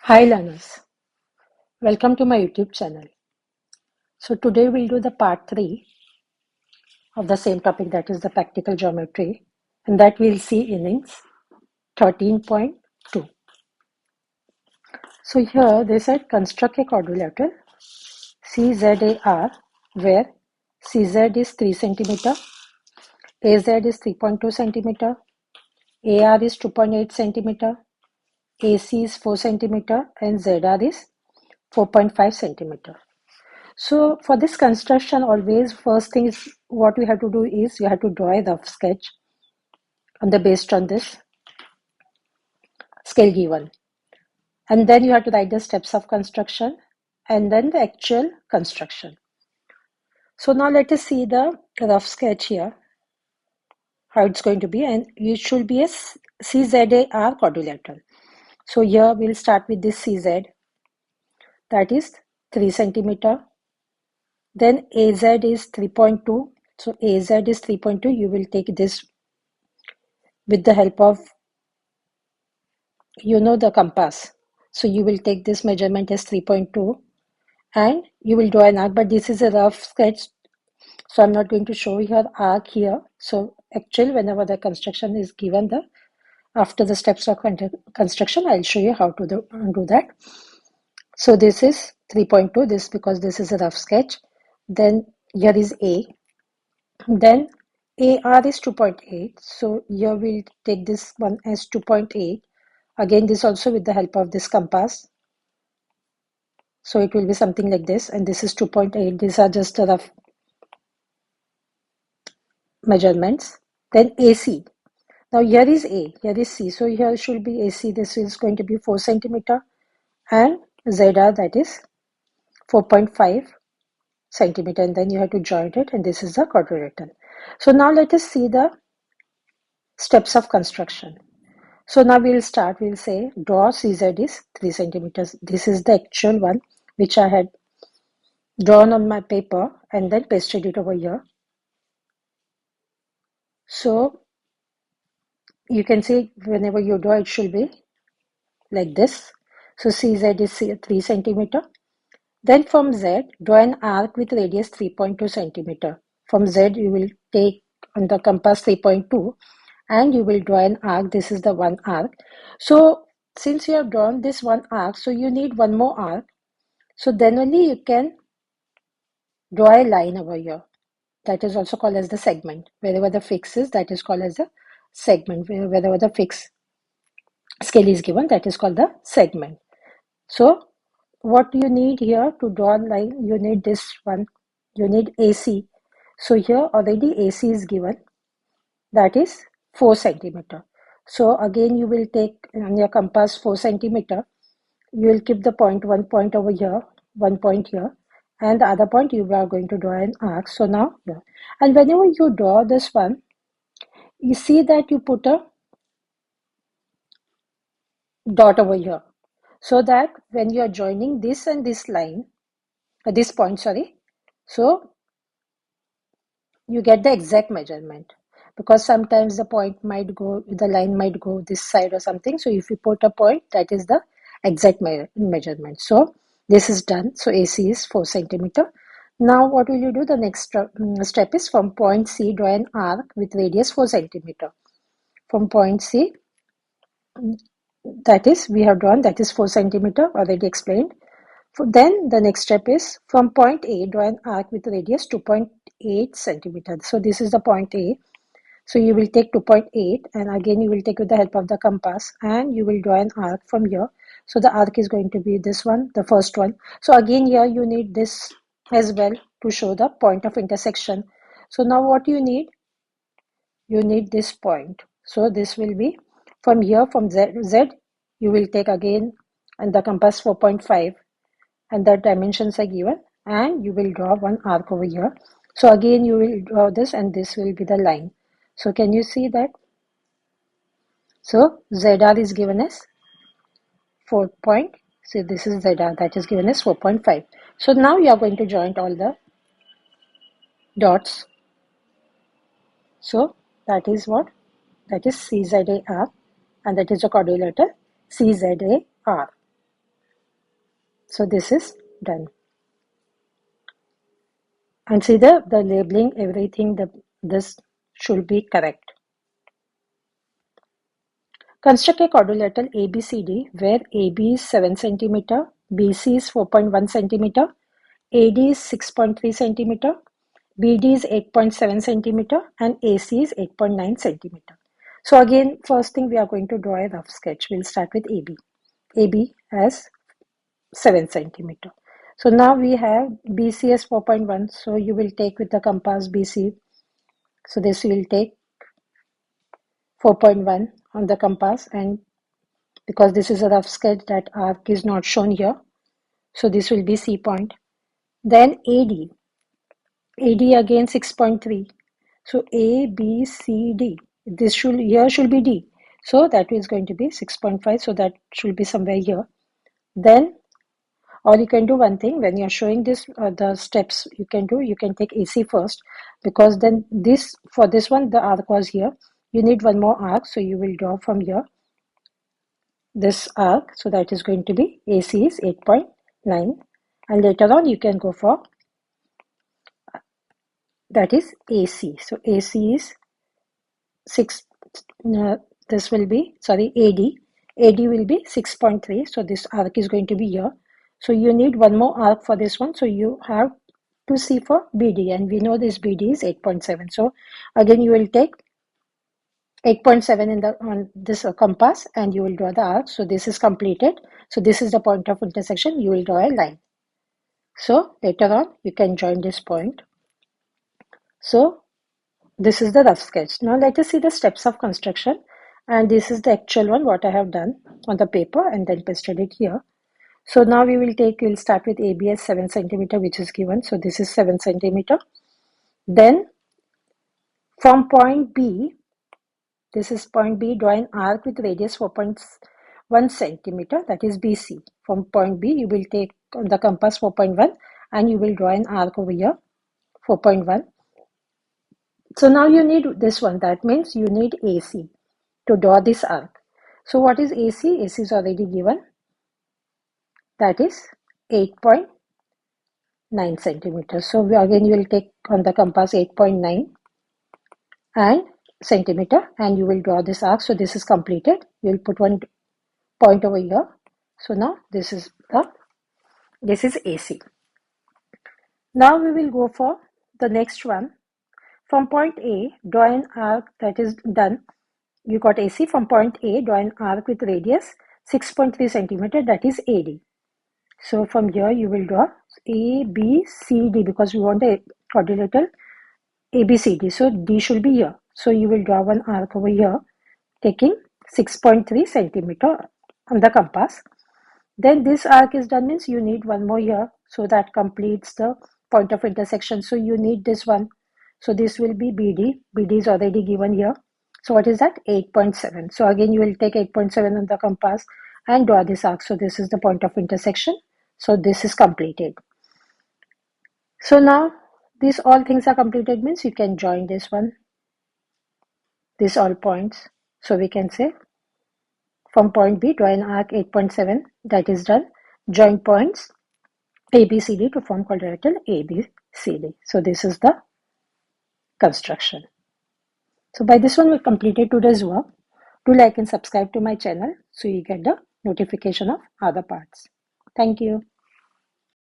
Hi learners, welcome to my YouTube channel. So today we'll do the part 3 of the same topic, that is the practical geometry, and that we'll see innings 13.2. So here they said construct a quadrilateral CZAR where CZ is 3 cm, AZ is 3.2 cm, AR is 2.8 cm, AC is 4 cm, and ZR is 4.5 cm. So for this construction, always first thing is what we have to do is you have to draw a rough sketch based on this scale given, and then you have to write the steps of construction and then the actual construction. So now let us see the rough sketch here, how it's going to be, and it should be a CZAR quadrilateral. So here we'll start with this CZ, that is 3 cm. Then AZ is 3.2. So AZ is 3.2. You will take this with the help of the compass. So you will take this measurement as 3.2 and you will draw an arc, but this is a rough sketch, so I'm not going to show you an arc here. So actually whenever the construction is given, after the steps of construction, I'll show you how to do that. So this is 3.2, this because this is a rough sketch. Then here is A, then AR is 2.8, so here we'll take this one as 2.8. Again, this also with the help of this compass. So it will be something like this, and this is 2.8. These are just the rough measurements. Then AC. Now here is A, here is C. So here should be AC. This is going to be 4 cm, and ZR, that is 4.5 cm. And then you have to join it, and this is the quadrilateral. So now let us see the steps of construction. So now we'll start, we'll say draw CZ is 3 centimeters. This is the actual one which I had drawn on my paper and then pasted it over here. So you can see whenever you draw, it should be like this. So CZ is 3 centimeter. Then from Z, draw an arc with radius 3.2 centimeter. From Z, you will take on the compass 3.2 and you will draw an arc. This is the one arc. So since you have drawn this one arc, so you need one more arc. So then only you can draw a line over here. That is also called as the segment. Wherever the fix is, that is called as the segment. Wherever the fix scale is given, that is called the segment. So what you need here to draw a line, you need this one. You need AC. So here already AC is given. That is 4 centimeter. So again you will take on your compass 4 centimeter. You will keep the point, one point over here, one point here, and the other point you are going to draw an arc. So now here, and whenever you draw this one, you see that you put a dot over here, so that when you are joining this and this line, this point, sorry, so you get the exact measurement, because sometimes the point might go, the line might go this side or something. So if you put a point, that is the exact measurement. So this is done. So AC is 4 centimeter. Now what will you do? The next step is from point C, draw an arc with radius 4 centimeter. From point C, that is we have drawn, that is 4 centimeter, already explained. Then the next step is from point A, draw an arc with radius 2.8 centimeter. So this is the point A. So you will take 2.8 and again you will take with the help of the compass and you will draw an arc from here. So the arc is going to be this one, the first one. So again here you need this as well to show the point of intersection. So now what you need? You need this point. So this will be from here, from Z you will take again and the compass 4.5 and the dimensions are given and you will draw one arc over here. So again you will draw this and this will be the line. So can you see that? So ZR is given as 4 point. So this is ZR, that is given as 4.5. So now you are going to join all the dots. So that is what? That is CZAR, and that is a quadrilateral CZAR. So this is done. And see the labeling, everything, this should be correct. Construct a quadrilateral ABCD where AB is 7 centimeter, BC is 4.1 centimeter, AD is 6.3 centimeter, BD is 8.7 centimeter, and AC is 8.9 centimeter. So again, first thing we are going to draw a rough sketch. We'll start with AB. AB as 7 centimeter. So now we have BC as 4.1. So you will take with the compass BC. So this will take 4.1 on the compass, and because this is a rough sketch, that arc is not shown here. So this will be C point. Then AD again 6.3. So A, B, C, D. This should, here should be D. So that is going to be 6.5. So that should be somewhere here. Then, or you can do one thing, when you're showing this, the steps you can take AC first, because then this, for this one, the arc was here. You need one more arc. So you will draw from here this arc. So that is going to be AC is 8.9. And later on you can go for, that is AC. So AC is 6, this will be, sorry, AD will be 6.3. So this arc is going to be here. So you need one more arc for this one. So you have to see for BD, and we know this BD is 8.7. So again you will take 8.7 in the on this compass, and you will draw the arc. So this is completed. So this is the point of intersection. You will draw a line. So later on you can join this point. So this is the rough sketch. Now let us see the steps of construction, and this is the actual one what I have done on the paper and then pasted it here. So now we'll start with AB as 7 centimeter, which is given. So this is 7 centimeter. Then from point B, this is point B, draw an arc with radius 4.1 centimeter, that is BC. From point B, you will take on the compass 4.1 and you will draw an arc over here, 4.1. So now you need this one, that means you need AC to draw this arc. So what is AC? AC is already given, that is 8.9 centimeters. So again you will take on the compass 8.9 and centimeter, and you will draw this arc. So this is completed. You will put one point over here. So now this is AC. Now we will go for the next one. From point A, draw an arc, that is done. You got AC. From point A, draw an arc with radius 6.3 centimeter, that is AD. So from here you will draw A, B, C, D, because we want a quadrilateral ABCD. So D should be here. So you will draw one arc over here, taking 6.3 centimeter on the compass. Then this arc is done, means you need one more here. So that completes the point of intersection. So you need this one. So this will be BD. BD is already given here. So what is that? 8.7. So again you will take 8.7 on the compass and draw this arc. So this is the point of intersection. So this is completed. So now these all things are completed, means you can join this one, these all points. So we can say from point B, draw an arc 8.7, that is done. Join points ABCD to form quadrilateral ABCD. So this is the construction. So by this one we completed today's work. Do like and subscribe to my channel so you get the notification of other parts. Thank you.